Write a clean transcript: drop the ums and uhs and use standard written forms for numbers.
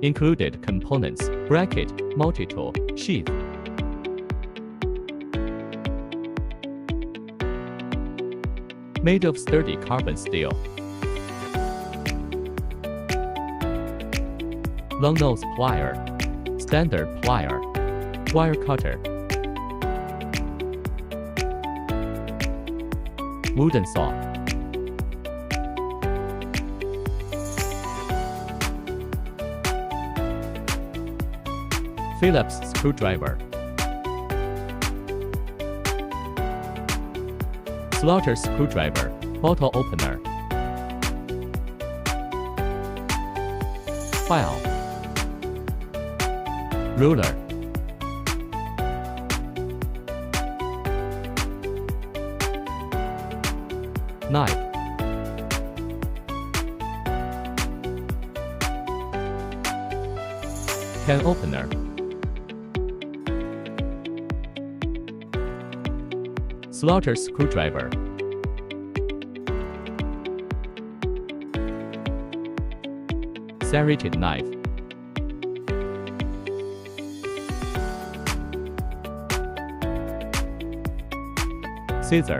Included components: bracket, multi-tool, sheath. Made of sturdy carbon steel. Long nose plier, standard plier, wire cutter, wooden saw, Phillips screwdriver, slaughter screwdriver, bottle opener, file, ruler, knife, can opener, slaughter screwdriver, serrated knife, scissor.